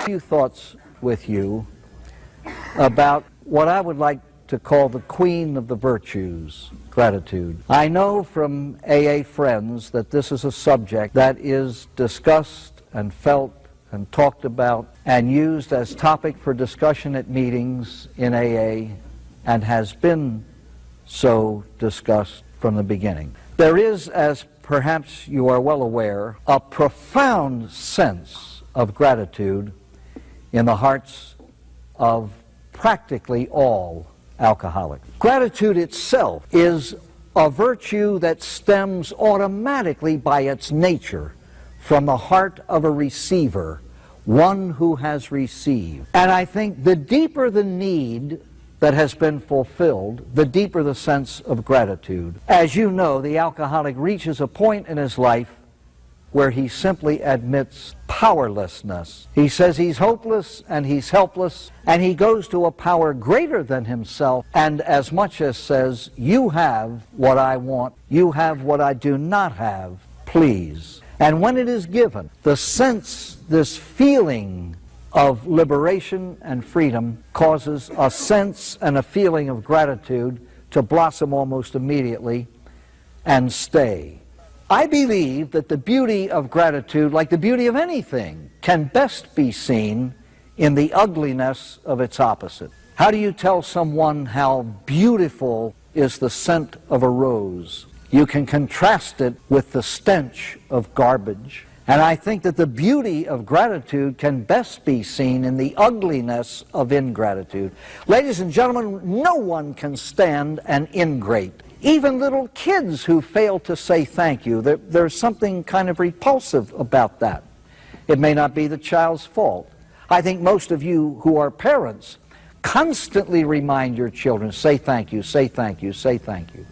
Few thoughts with you about what I would like to call the queen of the virtues, gratitude. I know from AA friends that this is a subject that is discussed and felt and talked about and used as topic for discussion at meetings in AA and has been so discussed from the beginning. There is, as perhaps you are well aware, a profound sense of gratitude in the hearts of practically all alcoholics. Gratitude itself is a virtue that stems automatically by its nature from the heart of a receiver, one who has received. And I think the deeper the need that has been fulfilled, the deeper the sense of gratitude. As you know, the alcoholic reaches a point in his life where he simply admits powerlessness. He says he's hopeless and he's helpless, and he goes to a power greater than himself and as much as says, you have what I want, you have what I do not have, please. And when it is given, the sense, this feeling of liberation and freedom causes a sense and a feeling of gratitude to blossom almost immediately and stay. I believe that the beauty of gratitude, like the beauty of anything, can best be seen in the ugliness of its opposite. How do you tell someone how beautiful is the scent of a rose? You can contrast it with the stench of garbage. And I think that the beauty of gratitude can best be seen in the ugliness of ingratitude. Ladies and gentlemen, no one can stand an ingrate. Even little kids who fail to say thank you, there's something kind of repulsive about that. It may not be the child's fault. I think most of you who are parents constantly remind your children, say thank you, say thank you, say thank you.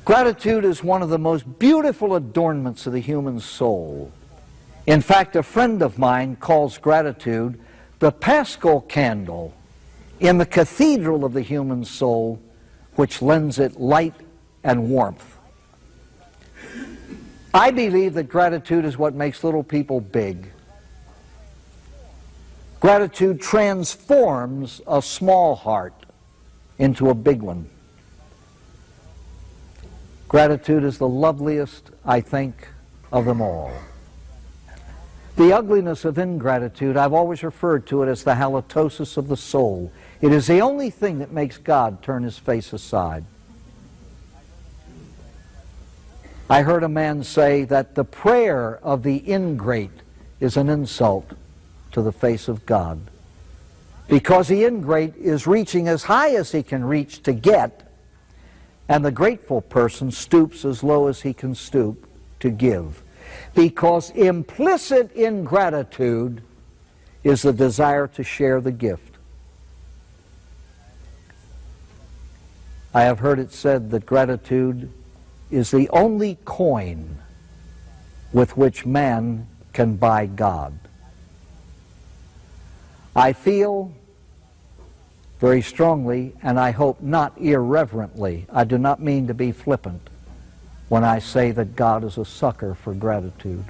Gratitude is one of the most beautiful adornments of the human soul. In fact, a friend of mine calls gratitude the Paschal candle in the cathedral of the human soul, which lends it light and warmth. I believe that gratitude is what makes little people big. Gratitude transforms a small heart into a big one. Gratitude is the loveliest, I think, of them all. The ugliness of ingratitude, I've always referred to it as the halitosis of the soul. It is the only thing that makes God turn his face aside. I heard a man say that the prayer of the ingrate is an insult to the face of God, because the ingrate is reaching as high as he can reach to get, and the grateful person stoops as low as he can stoop to give. Because implicit in gratitude is the desire to share the gift. I have heard it said that gratitude is the only coin with which man can buy God. I feel very strongly, and I hope not irreverently, I do not mean to be flippant when I say that God is a sucker for gratitude.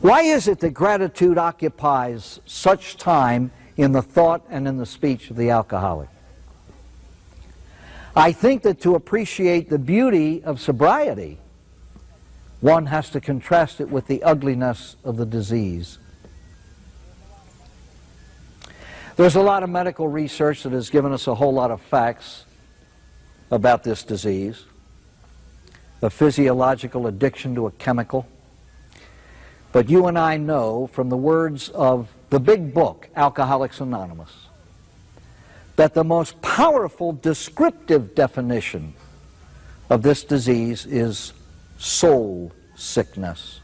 Why is it that gratitude occupies such time in the thought and in the speech of the alcoholic? I think that to appreciate the beauty of sobriety, one has to contrast it with the ugliness of the disease. There's a lot of medical research that has given us a whole lot of facts about this disease. The physiological addiction to a chemical. But you and I know from the words of the big book, Alcoholics Anonymous, that the most powerful descriptive definition of this disease is soul sickness.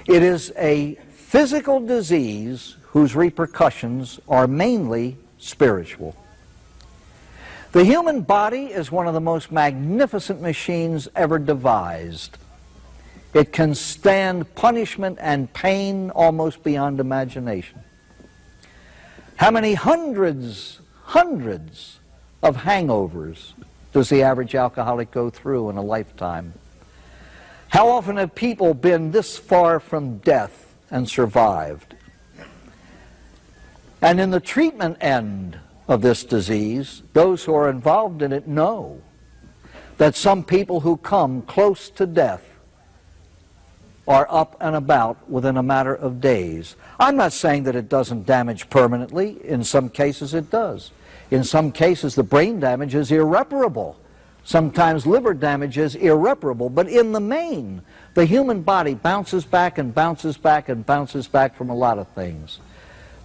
It is a physical disease whose repercussions are mainly spiritual. The human body is one of the most magnificent machines ever devised. It can stand punishment and pain almost beyond imagination. How many hundreds of hangovers does the average alcoholic go through in a lifetime? How often have people been this far from death and survived? And in the treatment end of this disease, those who are involved in it know that some people who come close to death are up and about within a matter of days. I'm not saying that it doesn't damage permanently. In some cases it does. In some cases the brain damage is irreparable. Sometimes liver damage is irreparable. But in the main, the human body bounces back and bounces back and bounces back from a lot of things.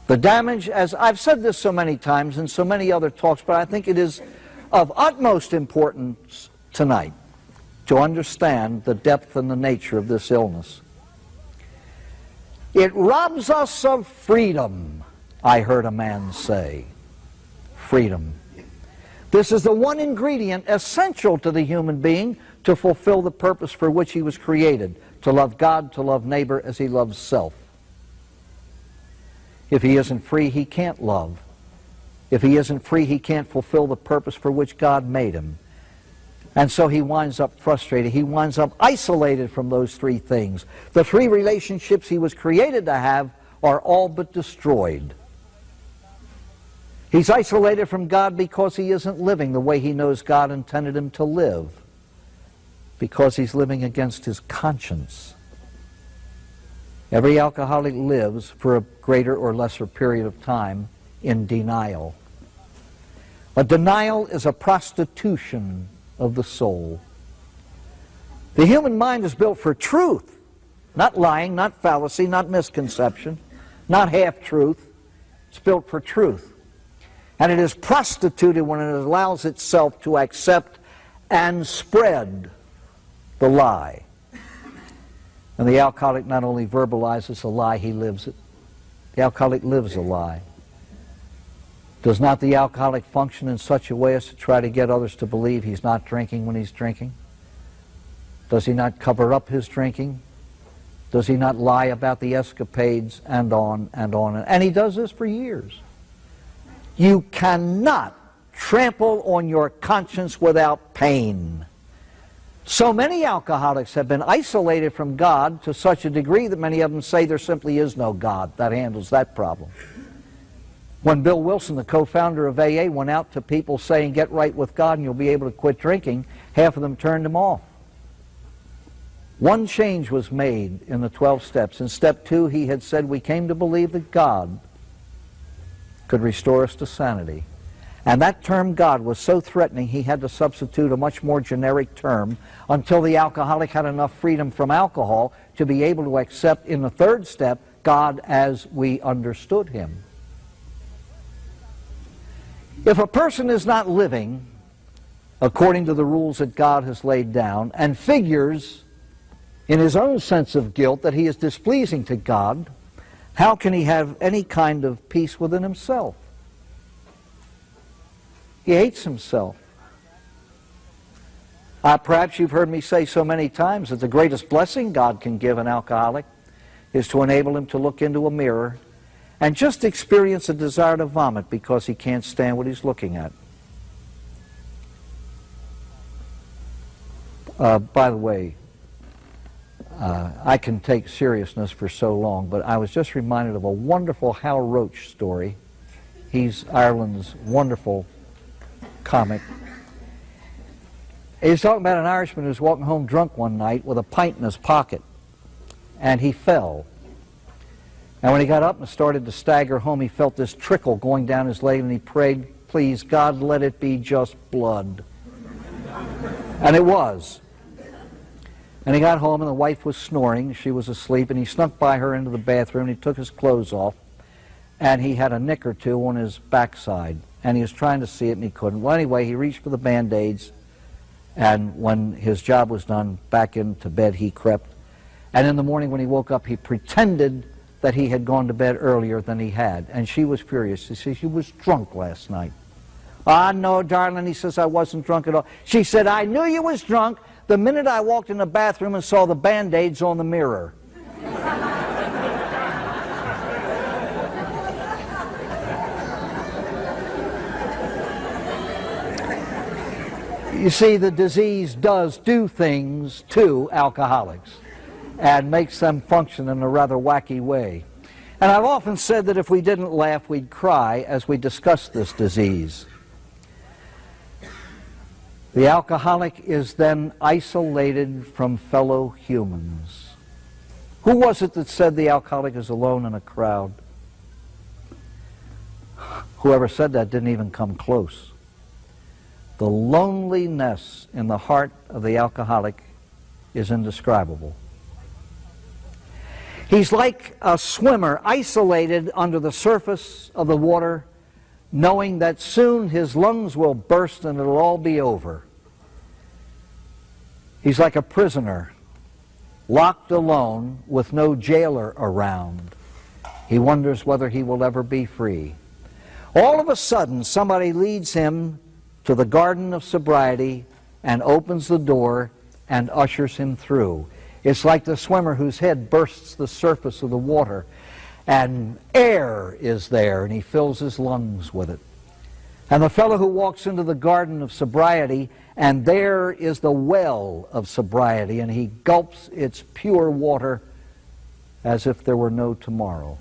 The damage, as I've said this so many times in so many other talks, but I think it is of utmost importance tonight to understand the depth and the nature of this illness. It robs us of freedom, I heard a man say. Freedom. This is the one ingredient essential to the human being to fulfill the purpose for which he was created, to love God, to love neighbor as he loves self. If he isn't free, he can't love. If he isn't free, he can't fulfill the purpose for which God made him. And so he winds up frustrated. He winds up isolated from those three things. The three relationships he was created to have are all but destroyed. He's isolated from God because he isn't living the way he knows God intended him to live, because he's living against his conscience. Every alcoholic lives for a greater or lesser period of time in denial. A denial is a prostitution of the soul. The human mind is built for truth, not lying, not fallacy, not misconception, not half-truth. It's built for truth. And it is prostituted when it allows itself to accept and spread the lie. And the alcoholic not only verbalizes a lie, he lives it. The alcoholic lives a lie. Does not the alcoholic function in such a way as to try to get others to believe he's not drinking when he's drinking? Does he not cover up his drinking? Does he not lie about the escapades and on and on? And he does this for years. You cannot trample on your conscience without pain. So many alcoholics have been isolated from God to such a degree that many of them say there simply is no God that handles that problem. When Bill Wilson, the co-founder of AA, went out to people saying, get right with God and you'll be able to quit drinking, half of them turned him off. One change was made in the 12 steps. In step 2, he had said, we came to believe that God could restore us to sanity. And that term God was so threatening he had to substitute a much more generic term until the alcoholic had enough freedom from alcohol to be able to accept in the 3rd step God as we understood him. If a person is not living according to the rules that God has laid down and figures in his own sense of guilt that he is displeasing to God, how can he have any kind of peace within himself? He hates himself. Perhaps you've heard me say so many times that the greatest blessing God can give an alcoholic is to enable him to look into a mirror and just experience a desire to vomit because he can't stand what he's looking at. By the way, I can take seriousness for so long, but I was just reminded of a wonderful Hal Roach story. He's Ireland's wonderful comic. He's talking about an Irishman who was walking home drunk one night with a pint in his pocket, and he fell. And when he got up and started to stagger home, he felt this trickle going down his leg, and he prayed, please, God, let it be just blood. And it was. And he got home, and the wife was snoring. She was asleep, and he snuck by her into the bathroom, and he took his clothes off, and he had a nick or two on his backside. and he was trying to see it and he couldn't. Well, anyway, he reached for the Band-Aids, and when his job was done, back into bed he crept. And in the morning when he woke up, he pretended that he had gone to bed earlier than he had. And she was furious. She said, "You was drunk last night." "Ah, no, darling," he says, "I wasn't drunk at all." She said, "I knew you was drunk the minute I walked in the bathroom and saw the Band-Aids on the mirror." You see, the disease does do things to alcoholics and makes them function in a rather wacky way. And I've often said that if we didn't laugh, we'd cry as we discuss this disease. The alcoholic is then isolated from fellow humans. Who was it that said the alcoholic is alone in a crowd? Whoever said that didn't even come close. The loneliness in the heart of the alcoholic is indescribable. He's like a swimmer isolated under the surface of the water, knowing that soon his lungs will burst and it'll all be over. He's like a prisoner, locked alone with no jailer around. He wonders whether he will ever be free. All of a sudden, somebody leads him to the garden of sobriety and opens the door and ushers him through. It's like the swimmer whose head bursts the surface of the water and air is there and he fills his lungs with it. And the fellow who walks into the garden of sobriety and there is the well of sobriety and he gulps its pure water as if there were no tomorrow.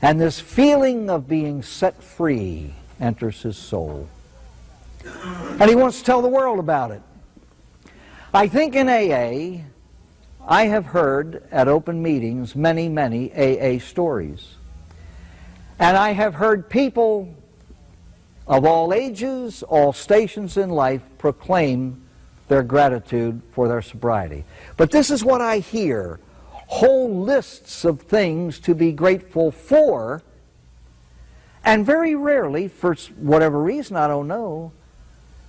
And this feeling of being set free enters his soul. And he wants to tell the world about it. I think in AA, I have heard at open meetings many, many AA stories. And I have heard people of all ages, all stations in life, proclaim their gratitude for their sobriety. But this is what I hear: whole lists of things to be grateful for, and very rarely, for whatever reason, I don't know,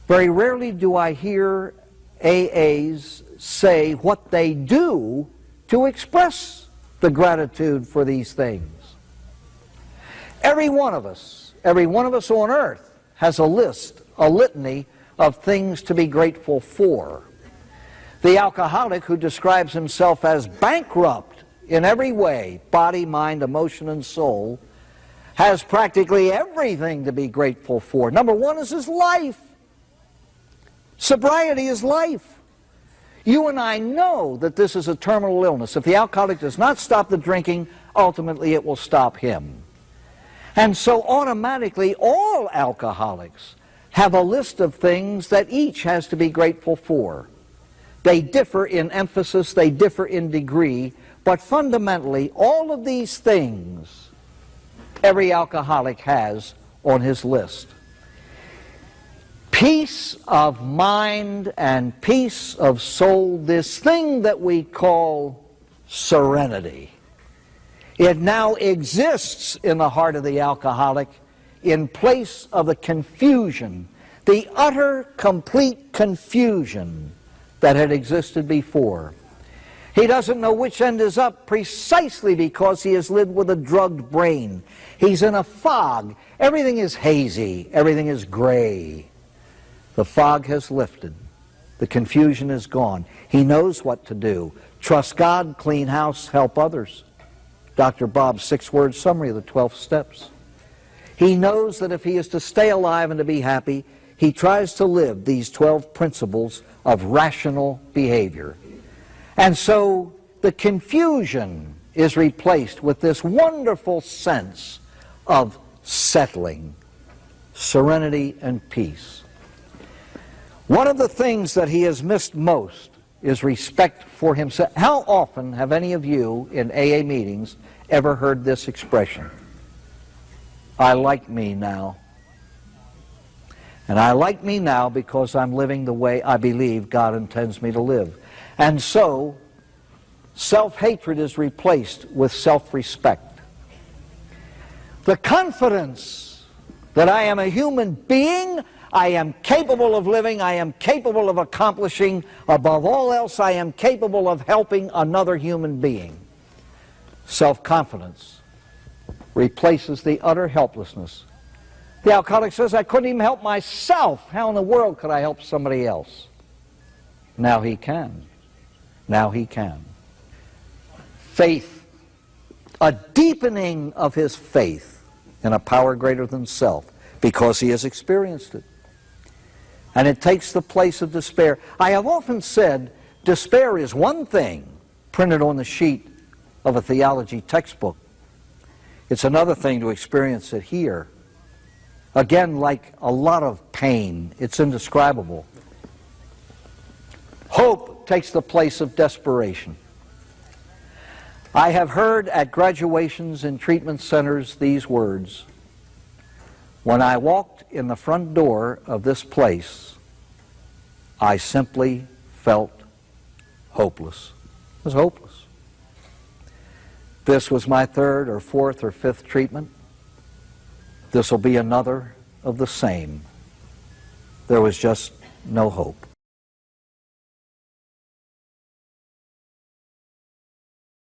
very rarely do I hear AAs say what they do to express the gratitude for these things. Every one of us on earth has a list, a litany of things to be grateful for. The alcoholic who describes himself as bankrupt in every way, body, mind, emotion, and soul, has practically everything to be grateful for. Number one is his life. Sobriety is life. You and I know that this is a terminal illness. If the alcoholic does not stop the drinking, ultimately it will stop him. And so automatically all alcoholics have a list of things that each has to be grateful for. They differ in emphasis, they differ in degree, but fundamentally all of these things every alcoholic has on his list. Peace of mind and peace of soul, this thing that we call serenity. It now exists in the heart of the alcoholic in place of the confusion, the utter, complete confusion that had existed before. He doesn't know which end is up precisely because he has lived with a drugged brain. He's in a fog. Everything is hazy. Everything is gray. The fog has lifted. The confusion is gone. He knows what to do. Trust God, clean house, help others. Dr. Bob's 6-word summary of the 12 steps. He knows that if he is to stay alive and to be happy, he tries to live these 12 principles of rational behavior. And so the confusion is replaced with this wonderful sense of settling, serenity, and peace. One of the things that he has missed most is respect for himself. How often have any of you in AA meetings ever heard this expression? I like me now. And I like me now because I'm living the way I believe God intends me to live. And so, self-hatred is replaced with self-respect. The confidence that I am a human being, I am capable of living, I am capable of accomplishing, above all else, I am capable of helping another human being. Self-confidence replaces the utter helplessness. The alcoholic says, I couldn't even help myself. How in the world could I help somebody else? Now he can. Now he can. Faith, a deepening of his faith in a power greater than self, because he has experienced it. And it takes the place of despair. I have often said, despair is one thing printed on the sheet of a theology textbook. It's another thing to experience it here. Again, like a lot of pain, it's indescribable. Hope takes the place of desperation. I have heard at graduations in treatment centers these words: when I walked in the front door of this place, I simply felt hopeless. It was hopeless. This was my third or fourth or fifth treatment. This will be another of the same. There was just no hope.